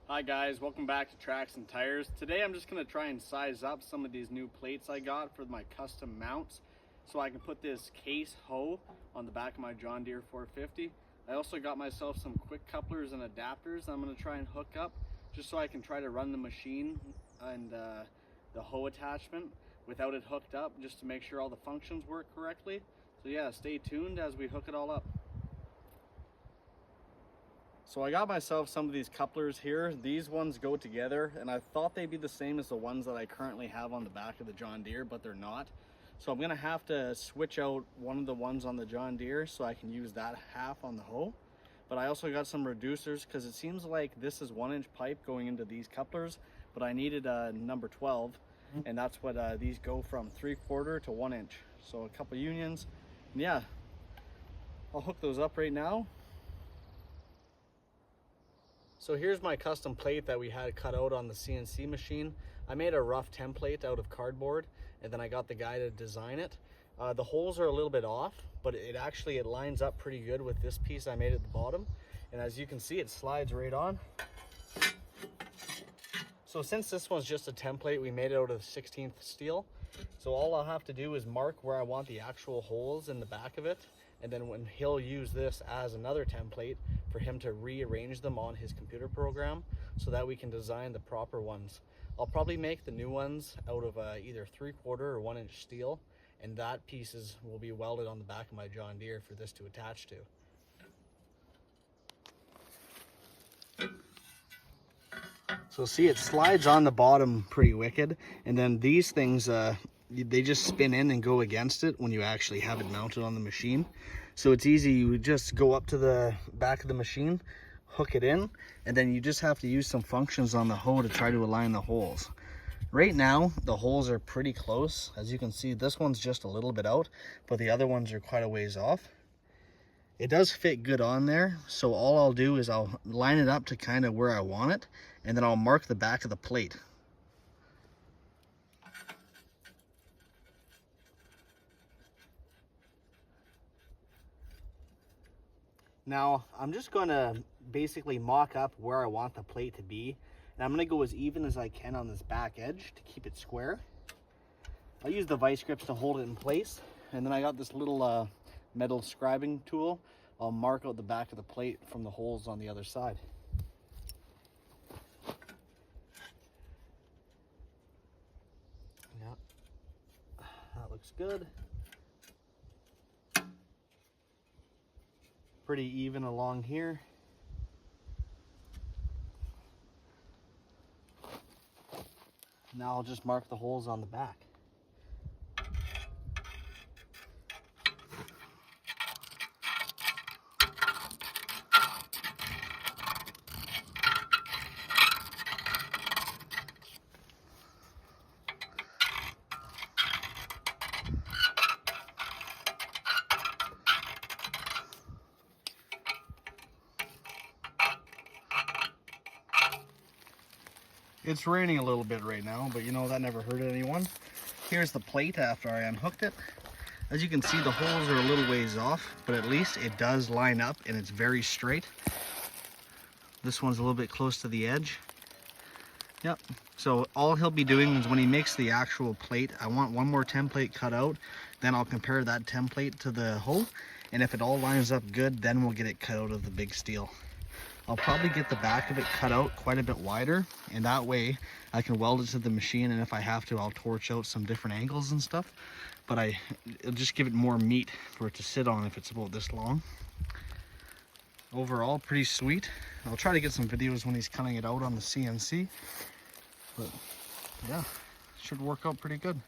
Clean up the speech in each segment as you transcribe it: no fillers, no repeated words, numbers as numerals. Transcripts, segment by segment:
Hi guys, welcome back to Tracks and Tires. Today I'm just going to try and size up some of these new plates I got for my custom mounts so I can put this case hoe on the back of my Johndeere 450. I also got myself some quick couplers and adapters I'm going to try and hook up just so I can try to run the machine and the hoe attachment without it hooked up, just to make sure all the functions work correctly. So yeah, stay tuned as we hook it all up. So I got myself some of these couplers here. These ones go together, and I thought they'd be the same as the ones that I currently have on the back of the Johndeere, but they're not. So I'm gonna have to switch out one of the ones on the Johndeere so I can use that half on the hoe. But I also got some reducers because it seems like this is 1-inch pipe going into these couplers, but I needed a number 12, and that's what these go from, 3/4 to 1 inch. So a couple unions, and yeah, I'll hook those up right now. So here's my custom plate that we had cut out on the CNC machine. I made a rough template out of cardboard, and then I got the guy to design it. The holes are a little bit off, but it lines up pretty good with this piece I made at the bottom. And as you can see, it slides right on. So since this one's just a template, we made it out of 16th steel. So all I'll have to do is mark where I want the actual holes in the back of it. And then when he'll use this as another template for him to rearrange them on his computer program so that we can design the proper ones. I'll probably make the new ones out of either 3/4 or 1-inch steel, and that pieces will be welded on the back of my Johndeere for this to attach to. So see, it slides on the bottom pretty wicked, and then these things they just spin in and go against it when you actually have it mounted on the machine. So it's easy, you just go up to the back of the machine, hook it in, and then you just have to use some functions on the hoe to try to align the holes. Right now, the holes are pretty close. As you can see, this one's just a little bit out, but the other ones are quite a ways off. It does fit good on there, so all I'll do is I'll line it up to kind of where I want it, and then I'll mark the back of the plate. Now, I'm just going to basically mock up where I want the plate to be, and I'm going to go as even as I can on this back edge to keep it square. I'll use the vice grips to hold it in place, and then I got this little metal scribing tool. I'll mark out the back of the plate from the holes on the other side. Yeah, that looks good. Pretty even along here. Now I'll just mark the holes on the back. It's raining a little bit right now, but you know, that never hurt anyone. Here's the plate after I unhooked it. As you can see, the holes are a little ways off, but at least it does line up and it's very straight. This one's a little bit close to the edge. Yep. So all he'll be doing is when he makes the actual plate, I want one more template cut out, then I'll compare that template to the hoe, and if it all lines up good, then we'll get it cut out of the big steel. I'll probably get the back of it cut out quite a bit wider, and that way I can weld it to the machine, and if I have to, I'll torch out some different angles and stuff. But it'll just give it more meat for it to sit on if it's about this long. Overall, pretty sweet. I'll try to get some videos when he's cutting it out on the CNC. But yeah, should work out pretty good.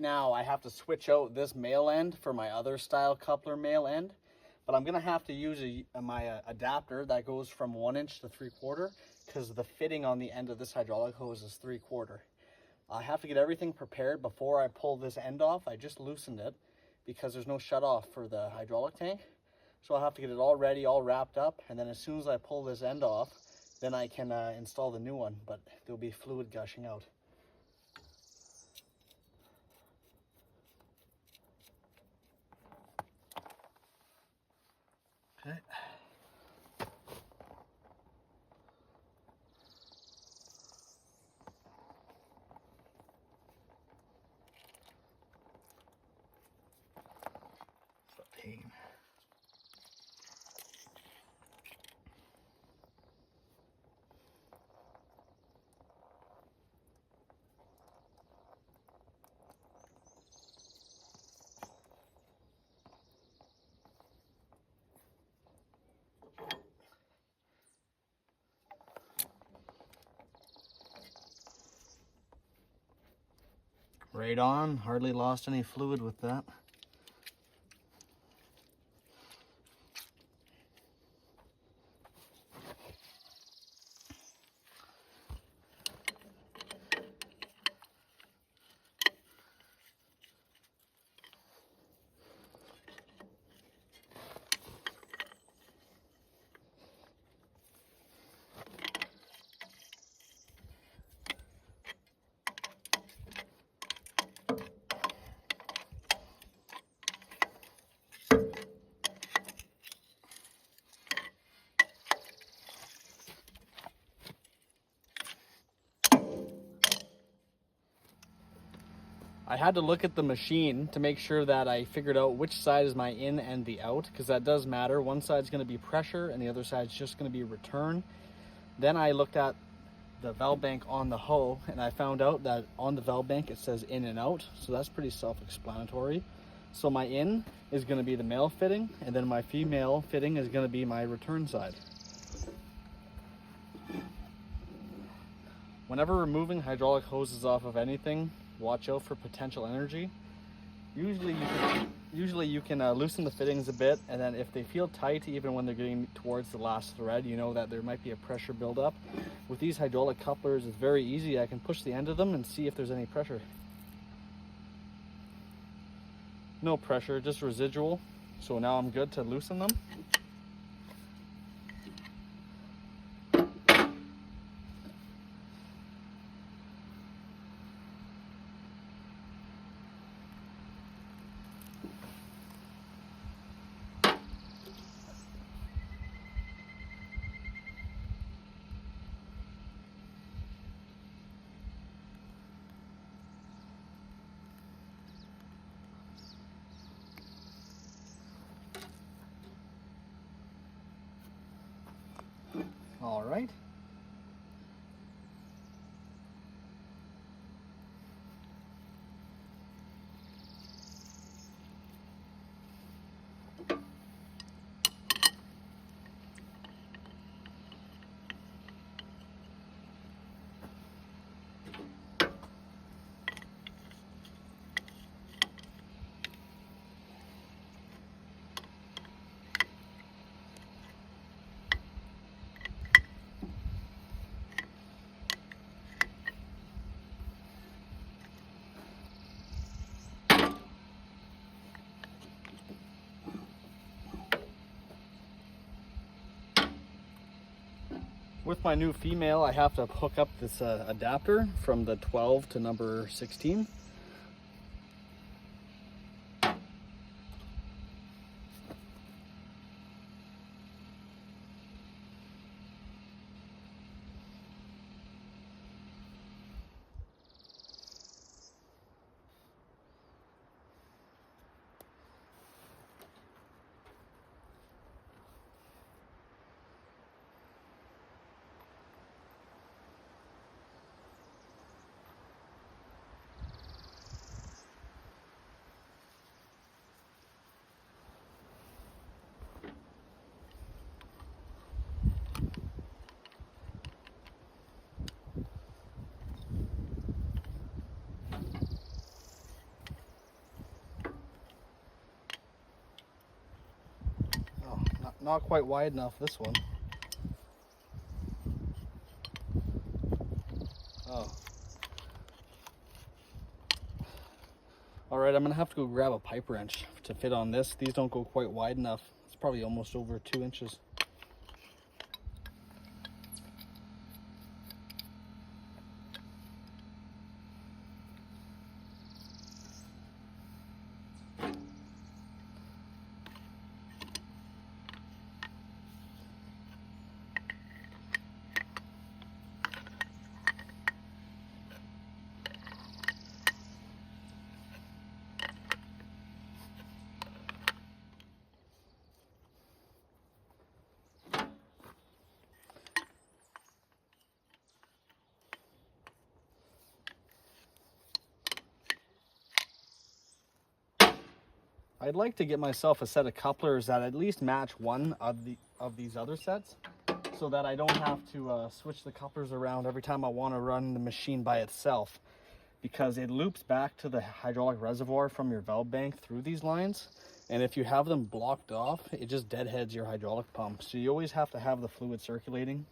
now I have to switch out this male end for my other style coupler male end, but I'm gonna have to use my adapter that goes from 1 inch to 3/4 because the fitting on the end of this hydraulic hose is 3/4. I have to get everything prepared before I pull this end off. I just loosened it because there's no shut off for the hydraulic tank. So I'll have to get it all ready, all wrapped up, and then as soon as I pull this end off, then I can install the new one, but there'll be fluid gushing out. Okay. Pain. Right on, hardly lost any fluid with that. I had to look at the machine to make sure that I figured out which side is my in and the out, because that does matter. One side's going to be pressure and the other side's just going to be return. Then I looked at the valve bank on the hoe and I found out that on the valve bank it says in and out, so that's pretty self-explanatory. So my in is going to be the male fitting, and then my female fitting is going to be my return side. Whenever removing hydraulic hoses off of anything, watch out for potential energy. Usually you can loosen the fittings a bit, and then if they feel tight, even when they're getting towards the last thread, you know that there might be a pressure buildup. With these hydraulic couplers, it's very easy. I can push the end of them and see if there's any pressure. No pressure, just residual. So now I'm good to loosen them. All right. With my new female, I have to hook up this adapter from the 12 to number 16. not quite wide enough, this one. Oh. Alright, I'm gonna have to go grab a pipe wrench to fit on this. These don't go quite wide enough. It's probably almost over 2 inches. I'd like to get myself a set of couplers that at least match one of these other sets, so that I don't have to switch the couplers around every time I want to run the machine by itself, because it loops back to the hydraulic reservoir from your valve bank through these lines, and if you have them blocked off, it just deadheads your hydraulic pump. So you always have to have the fluid circulating.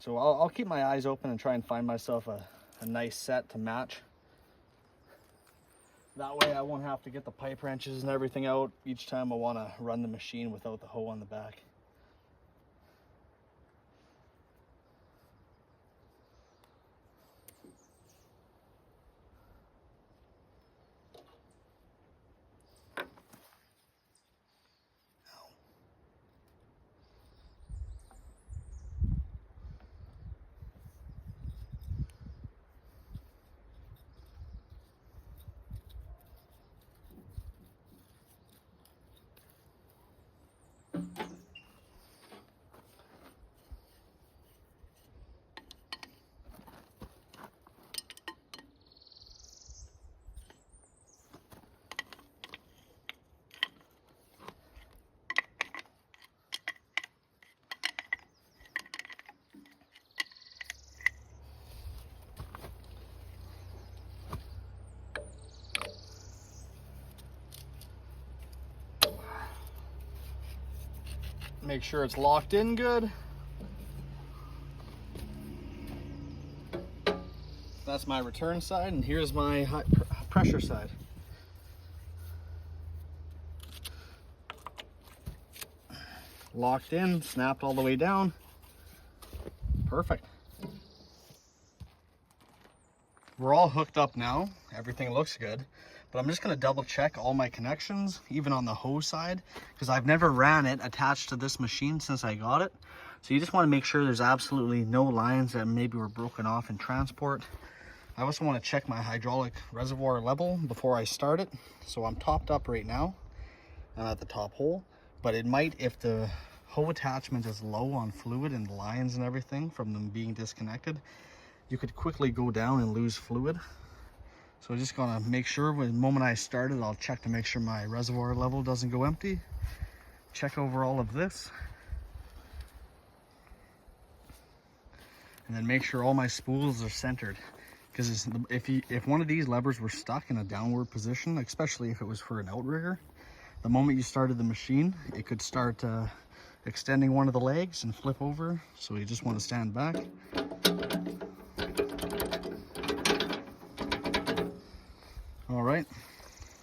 So I'll keep my eyes open and try and find myself a nice set to match. That way I won't have to get the pipe wrenches and everything out each time I want to run the machine without the hoe on the back. Make sure it's locked in good. That's my return side, and here's my high pressure side. Locked in, snapped all the way down. Perfect. We're all hooked up now. Everything looks good. But I'm just going to double check all my connections, even on the hose side, because I've never ran it attached to this machine since I got it. So you just want to make sure there's absolutely no lines that maybe were broken off in transport. I also want to check my hydraulic reservoir level before I start it. So I'm topped up right now. I'm at the top hole, but it might, if the hoe attachment is low on fluid and lines and everything from them being disconnected, you could quickly go down and lose fluid. So I'm just gonna make sure the moment I start it, I'll check to make sure my reservoir level doesn't go empty. Check over all of this. And then make sure all my spools are centered. Because if one of these levers were stuck in a downward position, especially if it was for an outrigger, the moment you started the machine, it could start extending one of the legs and flip over. So you just want to stand back. All right,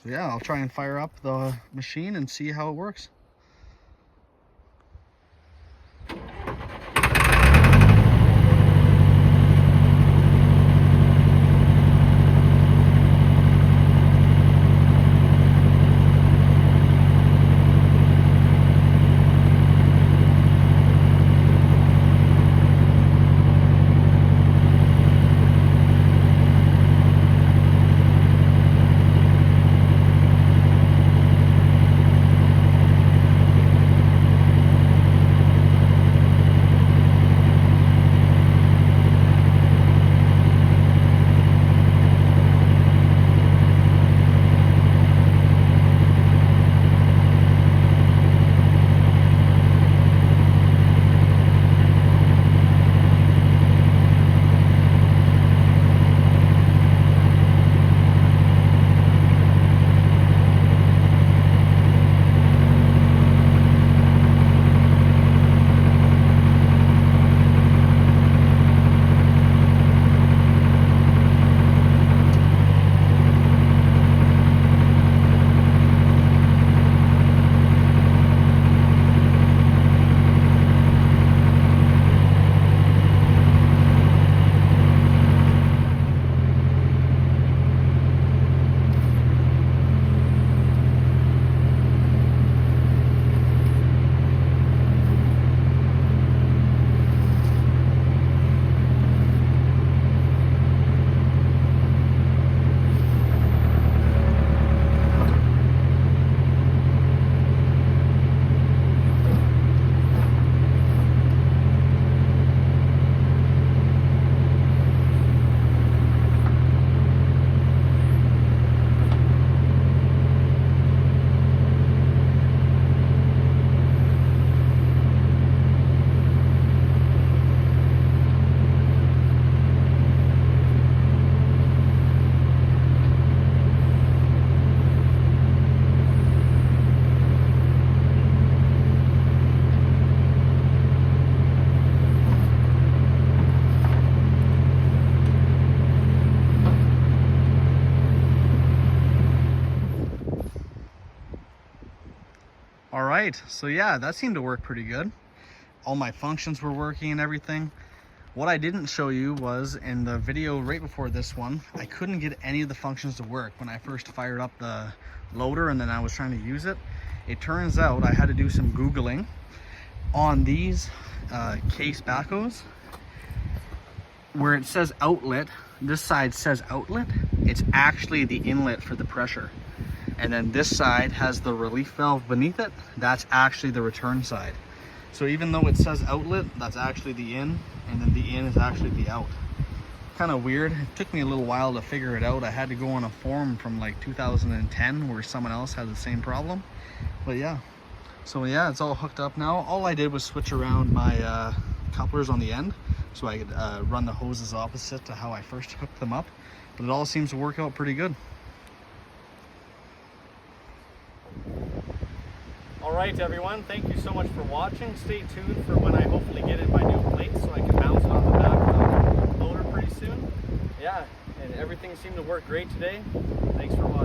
so yeah, I'll try and fire up the machine and see how it works. All right, so yeah, that seemed to work pretty good. All my functions were working and everything. What I didn't show you was in the video right before this one, I couldn't get any of the functions to work when I first fired up the loader and then I was trying to use it. It turns out I had to do some Googling on these case backhoes. Where it says outlet, this side says outlet, it's actually the inlet for the pressure. And then this side has the relief valve beneath it, that's actually the return side. So even though it says outlet, that's actually the in, and then the in is actually the out. Kind of weird. It took me a little while to figure it out. I had to go on a forum from like 2010 where someone else had the same problem. But yeah, so yeah, it's all hooked up now. All I did was switch around my couplers on the end so I could run the hoses opposite to how I first hooked them up. But it all seems to work out pretty good. All right, everyone, thank you so much for watching. Stay tuned for when I hopefully get in my new plate so I can bounce it on the back of the loader pretty soon. Yeah, and everything seemed to work great today. Thanks for watching.